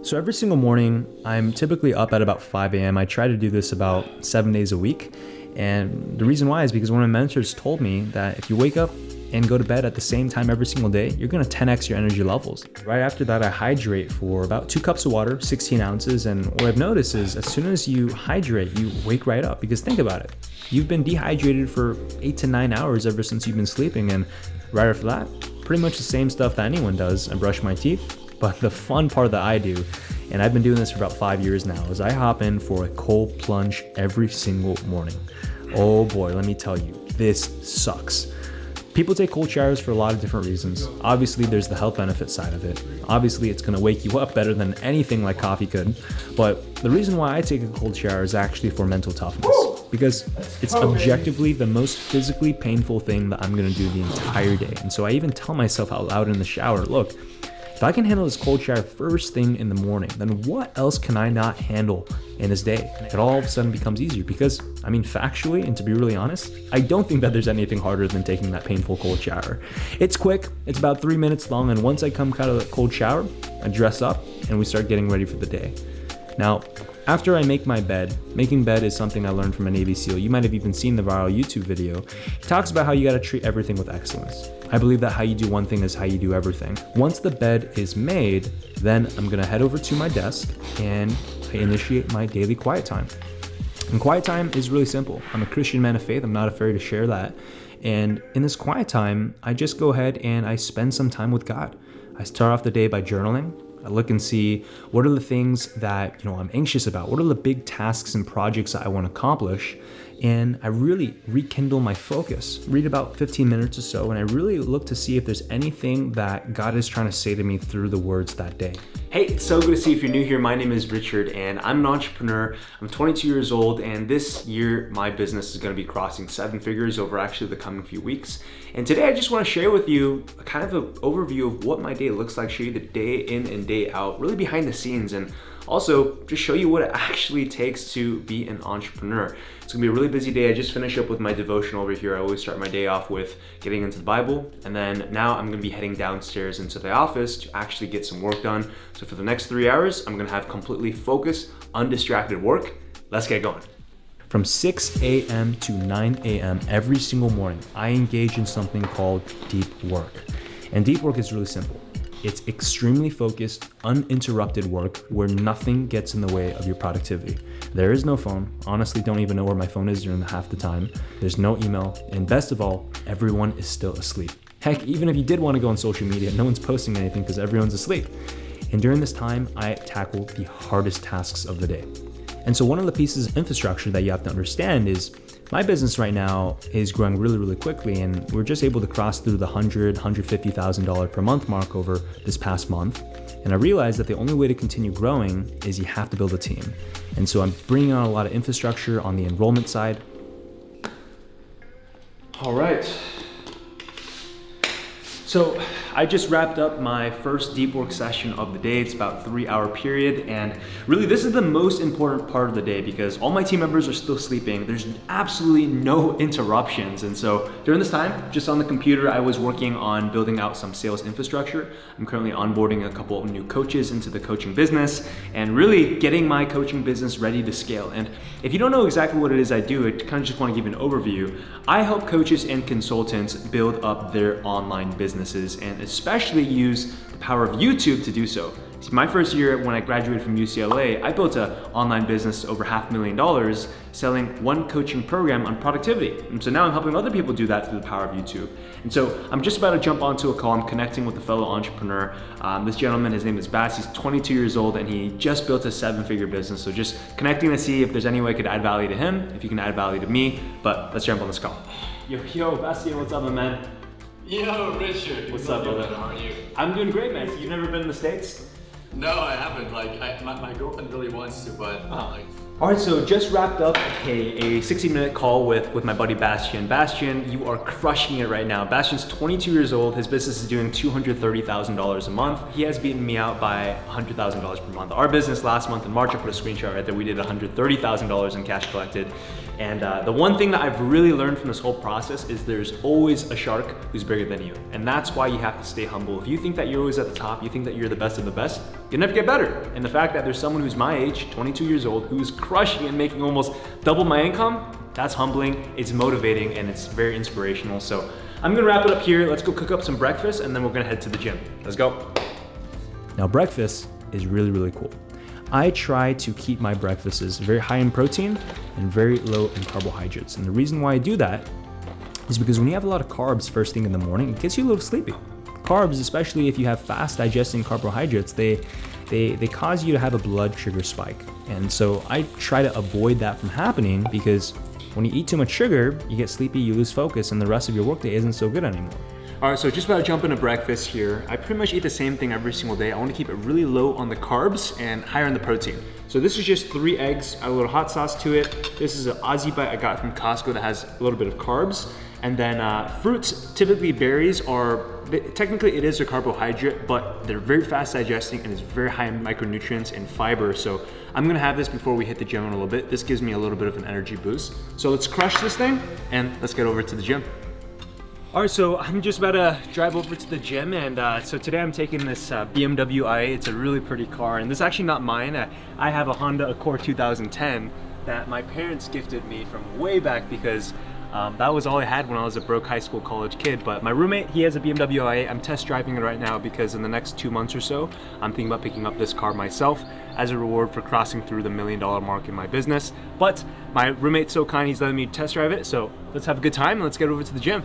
So every single morning, I'm typically up at about 5 a.m. I try to do this about 7 days a week. And the reason why is because one of my mentors told me that if you wake up and go to bed at the same time every single day, you're gonna 10x your energy levels. Right after that, I hydrate for about 2 cups of water, 16 ounces. And what I've noticed is as soon as you hydrate, you wake right up. Because think about it, you've been dehydrated for 8 to 9 hours ever since you've been sleeping. And right after that, pretty much the same stuff that anyone does. I brush my teeth. But the fun part that I do, and I've been doing this for about 5 years now, is I hop in for a cold plunge every single morning. Oh boy, let me tell you, this sucks. People take cold showers for a lot of different reasons. Obviously, there's the health benefit side of it. Obviously, it's gonna wake you up better than anything like coffee could. But the reason why I take a cold shower is actually for mental toughness. Because it's objectively the most physically painful thing that I'm gonna do the entire day. And so I even tell myself out loud in the shower, look, if I can handle this cold shower first thing in the morning, then what else can I not handle in this day? It all of a sudden becomes easier because, I mean, factually, and to be really honest, I don't think that there's anything harder than taking that painful cold shower. It's quick, it's about 3 minutes long, and once I come out of the cold shower, I dress up and we start getting ready for the day. Now, after I make my bed, making bed is something I learned from a Navy SEAL. You might have even seen the viral YouTube video. He talks about how you gotta treat everything with excellence. I believe that how you do one thing is how you do everything. Once the bed is made, then I'm gonna head over to my desk and I initiate my daily quiet time. And quiet time is really simple. I'm a Christian man of faith. I'm not afraid to share that. And in this quiet time, I just go ahead and I spend some time with God. I start off the day by journaling. I look and see what are the things that I'm anxious about. What are the big tasks and projects that I want to accomplish? And I really rekindle my focus. Read about 15 minutes or so, and I really look to see if there's anything that God is trying to say to me through the words that day. Hey, it's so good to see you. If you're new here, my name is Richard and I'm an entrepreneur. I'm 22 years old and this year my business is going to be crossing 7 figures over actually the coming few weeks. And today I just want to share with you a kind of an overview of what my day looks like, show you the day in and day out, really behind the scenes, and also just show you what it actually takes to be an entrepreneur. It's gonna be a really busy day. I just finished up with my devotion over here. I always start my day off with getting into the Bible, and then now I'm gonna be heading downstairs into the office to actually get some work done. So for the next 3 hours, I'm gonna have completely focused, undistracted work. Let's get going. From 6 a.m. to 9 a.m. every single morning, I engage in something called deep work. And deep work is really simple. It's extremely focused, uninterrupted work where nothing gets in the way of your productivity. There is no phone. Honestly, don't even know where my phone is during half the time. There's no email. And best of all, everyone is still asleep. Heck, even if you did want to go on social media, no one's posting anything because everyone's asleep. And during this time, I tackle the hardest tasks of the day. And so one of the pieces of infrastructure that you have to understand is my business right now is growing really, really quickly, and we're just able to cross through the $150,000 per month mark over this past month. And I realized that the only way to continue growing is you have to build a team. And so I'm bringing on a lot of infrastructure on the enrollment side. All right. So I just wrapped up my first deep work session of the day. It's about a 3-hour period. And really this is the most important part of the day because all my team members are still sleeping. There's absolutely no interruptions. And so during this time, just on the computer, I was working on building out some sales infrastructure. I'm currently onboarding a couple of new coaches into the coaching business and really getting my coaching business ready to scale. And if you don't know exactly what it is I do, I kind of just want to give you an overview. I help coaches and consultants build up their online businesses and especially use the power of YouTube to do so. See, my first year when I graduated from UCLA, I built an online business over $500,000 selling one coaching program on productivity. And so now I'm helping other people do that through the power of YouTube. And so I'm just about to jump onto a call. I'm connecting with a fellow entrepreneur. This gentleman, his name is Bass. He's 22 years old and he just built a 7-figure business. So just connecting to see if there's any way I could add value to him, if he can add value to me. But let's jump on this call. Yo, Bastian, what's up, my man? Yo, Richard. What's up, brother? How are you? I'm doing great, man. So you've never been in the States? No, I haven't. My girlfriend really wants to, but All right, so just wrapped up a 60-minute call with my buddy Bastian. Bastian, you are crushing it right now. Bastian's 22 years old. His business is doing $230,000 a month. He has beaten me out by $100,000 per month. Our business last month in March, I put a screenshot right there. We did $130,000 in cash collected. And the one thing that I've really learned from this whole process is there's always a shark who's bigger than you. And that's why you have to stay humble. If you think that you're always at the top, you think that you're the best of the best, you'll never get better. And the fact that there's someone who's my age, 22 years old, who's crushing and making almost double my income, that's humbling, it's motivating, and it's very inspirational. So I'm gonna wrap it up here. Let's go cook up some breakfast, and then we're gonna head to the gym. Let's go. Now, breakfast is really, really cool. I try to keep my breakfasts very high in protein and very low in carbohydrates. And the reason why I do that is because when you have a lot of carbs first thing in the morning, it gets you a little sleepy. Carbs, especially if you have fast digesting carbohydrates, they cause you to have a blood sugar spike. And so I try to avoid that from happening, because when you eat too much sugar, you get sleepy, you lose focus, and the rest of your workday isn't so good anymore. All right, so just about to jump into breakfast here. I pretty much eat the same thing every single day. I want to keep it really low on the carbs and higher on the protein. So this is just 3 eggs, add a little hot sauce to it. This is an Aussie bite I got from Costco that has a little bit of carbs. And then fruits, typically berries, technically it is a carbohydrate, but they're very fast digesting and it's very high in micronutrients and fiber. So I'm gonna have this before we hit the gym in a little bit. This gives me a little bit of an energy boost. So let's crush this thing and let's get over to the gym. All right, so I'm just about to drive over to the gym, and so today I'm taking this BMW i8. It's a really pretty car, and this is actually not mine. I have a Honda Accord 2010 that my parents gifted me from way back, because that was all I had when I was a broke high school college kid. But my roommate, he has a BMW i8. I'm test driving it right now because in the next 2 months or so, I'm thinking about picking up this car myself as a reward for crossing through the $1 million mark in my business. But my roommate's so kind, he's letting me test drive it. So let's have a good time and let's get over to the gym.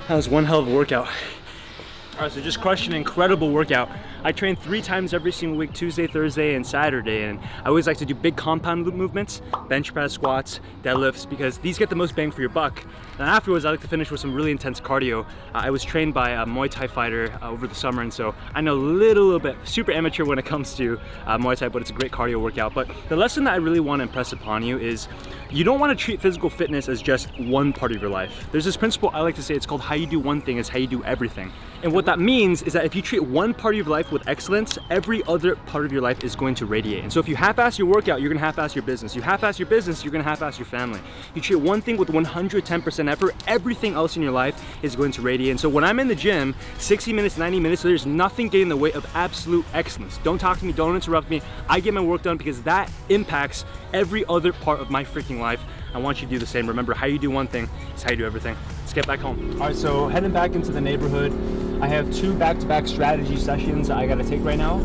That was one hell of a workout. All right, so just crushed an incredible workout. I train 3 times every single week, Tuesday, Thursday, and Saturday, and I always like to do big compound loop movements, bench press, squats, deadlifts, because these get the most bang for your buck. And afterwards, I like to finish with some really intense cardio. I was trained by a Muay Thai fighter over the summer, and so I know a little bit, super amateur when it comes to Muay Thai, but it's a great cardio workout. But the lesson that I really want to impress upon you is you don't want to treat physical fitness as just one part of your life. There's this principle I like to say, it's called how you do one thing is how you do everything. And what that means is that if you treat one part of your life with excellence, every other part of your life is going to radiate. And so if you half-ass your workout, you're gonna half-ass your business. You half-ass your business, you're gonna half-ass your family. You treat one thing with 110% effort, everything else in your life is going to radiate. And so when I'm in the gym, 60 minutes, 90 minutes, so there's nothing getting in the way of absolute excellence. Don't talk to me, don't interrupt me. I get my work done because that impacts every other part of my freaking life. I want you to do the same. Remember, how you do one thing is how you do everything. Let's get back home. All right, so heading back into the neighborhood. I have 2 back-to-back strategy sessions I gotta take right now.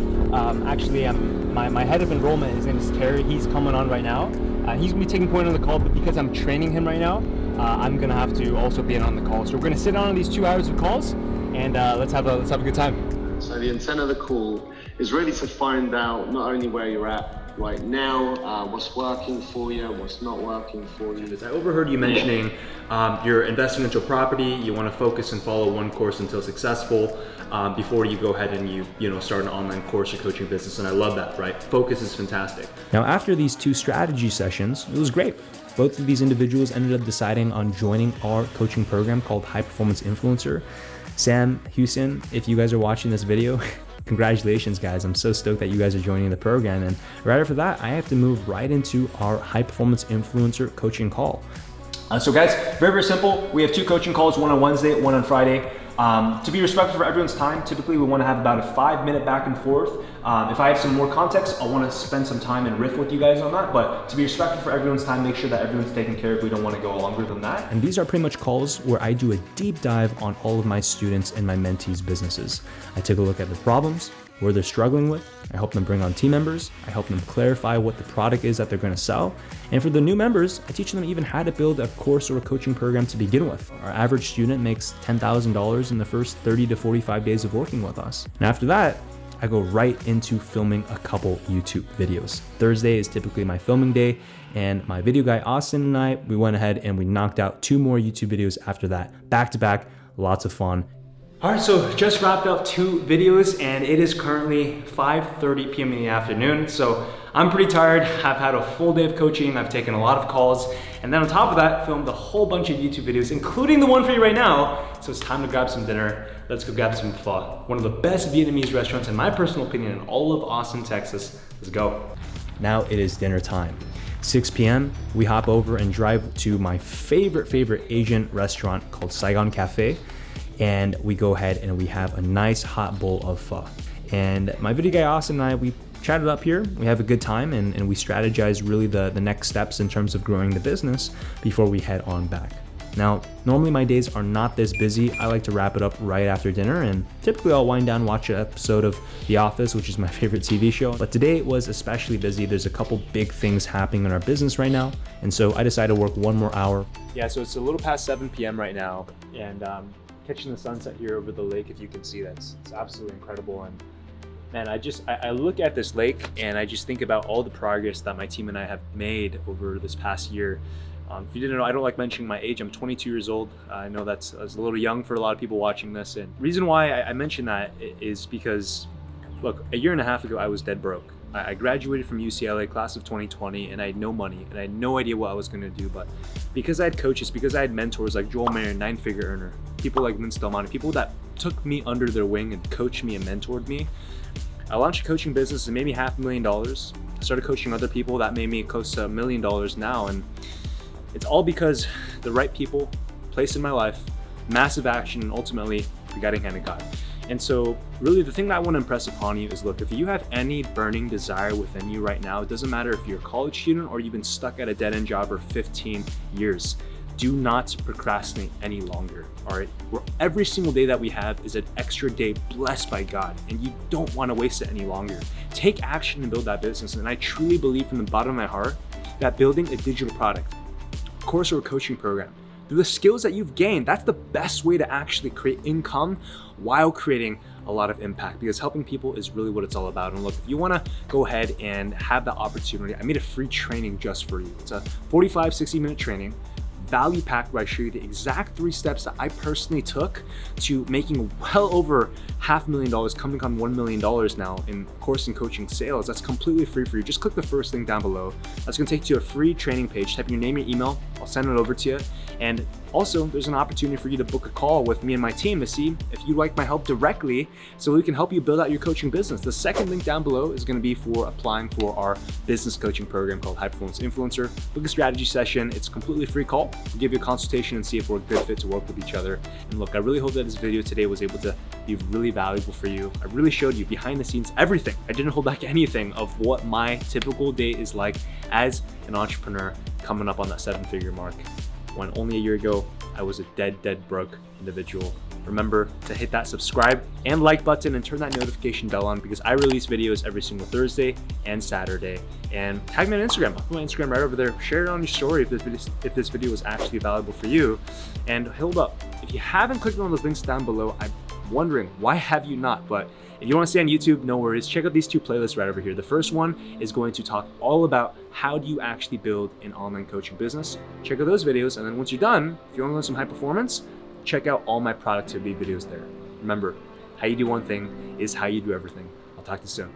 Actually, my head of enrollment, his name is Terry, he's coming on right now. He's gonna be taking point on the call, but because I'm training him right now, I'm gonna have to also be in on the call. So we're gonna sit on these 2 hours of calls, and let's have a good time. So the intent of the call is really to find out not only where you're at right now, what's working for you, what's not working for you. I overheard you mentioning you're investing into a property, you want to focus and follow one course until successful before you go ahead and you start an online course or coaching business, and I love that, right? Focus is fantastic. Now, after these 2 strategy sessions, it was great. Both of these individuals ended up deciding on joining our coaching program called High Performance Influencer. Sam, Houston, if you guys are watching this video, congratulations guys. I'm so stoked that you guys are joining the program. And right after that, I have to move right into our high performance influencer coaching call. So guys, very, very simple. We have 2 coaching calls, one on Wednesday, one on Friday. To be respectful for everyone's time, typically we want to have about a 5-minute back and forth. If I have some more context, I want to spend some time and riff with you guys on that. But to be respectful for everyone's time, make sure that everyone's taken care of. We don't want to go longer than that. And these are pretty much calls where I do a deep dive on all of my students and my mentees' businesses. I take a look at the problems, where they're struggling with. I help them bring on team members. I help them clarify what the product is that they're going to sell. And for the new members, I teach them even how to build a course or a coaching program to begin with. Our average student makes $10,000 in the first 30 to 45 days of working with us. And after that, I go right into filming a couple YouTube videos. Thursday is typically my filming day, and my video guy Austin and I, we went ahead and we knocked out 2 more YouTube videos after that, back to back, lots of fun. All right, so just wrapped up 2 videos and it is currently 5:30 p.m. in the afternoon. So I'm pretty tired. I've had a full day of coaching. I've taken a lot of calls. And then on top of that, filmed a whole bunch of YouTube videos, including the one for you right now. So it's time to grab some dinner. Let's go grab some pho. One of the best Vietnamese restaurants, in my personal opinion, in all of Austin, Texas. Let's go. Now it is dinner time. 6 p.m., we hop over and drive to my favorite Asian restaurant called Saigon Cafe. And we go ahead and we have a nice hot bowl of pho. And my video guy Austin and I, we chatted up here, we have a good time, and we strategize really the next steps in terms of growing the business before we head on back. Now, normally my days are not this busy. I like to wrap it up right after dinner, and typically I'll wind down, watch an episode of The Office, which is my favorite TV show. But today was especially busy. There's a couple big things happening in our business right now. And so I decided to work 1 more hour. Yeah, so it's a little past 7 p.m. right now. And catching the sunset here over the lake, if you can see, it's absolutely incredible. And man, I look at this lake and I just think about all the progress that my team and I have made over this past year. If you didn't know, I don't like mentioning my age. I'm 22 years old. I know that's a little young for a lot of people watching this. And the reason why I mention that is because, look, a year and a half ago, I was dead broke. I graduated from UCLA, class of 2020, and I had no money and I had no idea what I was going to do. But because I had coaches, because I had mentors like Joel Mayer, 9-figure earner, people like Vince Del Monte, people that took me under their wing and coached me and mentored me, I launched a coaching business and made me $500,000. I started coaching other people that made me close to $1 million now. And it's all because the right people placed in my life, massive action, and ultimately the guiding hand of God. And so really the thing that I want to impress upon you is, look, if you have any burning desire within you right now, it doesn't matter if you're a college student or you've been stuck at a dead-end job for 15 years, do not procrastinate any longer, all right? Every single day that we have is an extra day blessed by God, and you don't want to waste it any longer. Take action and build that business. And I truly believe from the bottom of my heart that building a digital product, a course or a coaching program, through the skills that you've gained, that's the best way to actually create income while creating a lot of impact, because helping people is really what it's all about. And look, if you want to go ahead and have that opportunity, I made a free training just for you. It's a 45, 60-minute training, value packed, where I show you the exact 3 steps that I personally took to making well over $500,000, coming on $1 million now in course and coaching sales. That's completely free for you. Just click the first link down below. That's gonna take you to a free training page. Type in your name, your email, I'll send it over to you. And also, there's an opportunity for you to book a call with me and my team to see if you'd like my help directly so we can help you build out your coaching business. The second link down below is gonna be for applying for our business coaching program called High Performance Influencer. Book a strategy session. It's a completely free call. We'll give you a consultation and see if we're a good fit to work with each other. And look, I really hope that this video today was able to be really valuable for you. I really showed you behind the scenes everything. I didn't hold back anything of what my typical day is like as an entrepreneur coming up on that 7-figure mark, when only a year ago I was a dead broke individual. Remember to hit that subscribe and like button and turn that notification bell on, because I release videos every single Thursday and Saturday. And tag me on Instagram. I'll put my Instagram right over there. Share it on your story if this video was actually valuable for you. And hold up, if you haven't clicked on those links down below, I'm wondering why have you not? But if you want to stay on YouTube, no worries. Check out these 2 playlists right over here. The first one is going to talk all about how do you actually build an online coaching business. Check out those videos, and then once you're done, if you want to learn some high performance, check out all my productivity videos there. Remember, how you do one thing is how you do everything. I'll talk to you soon.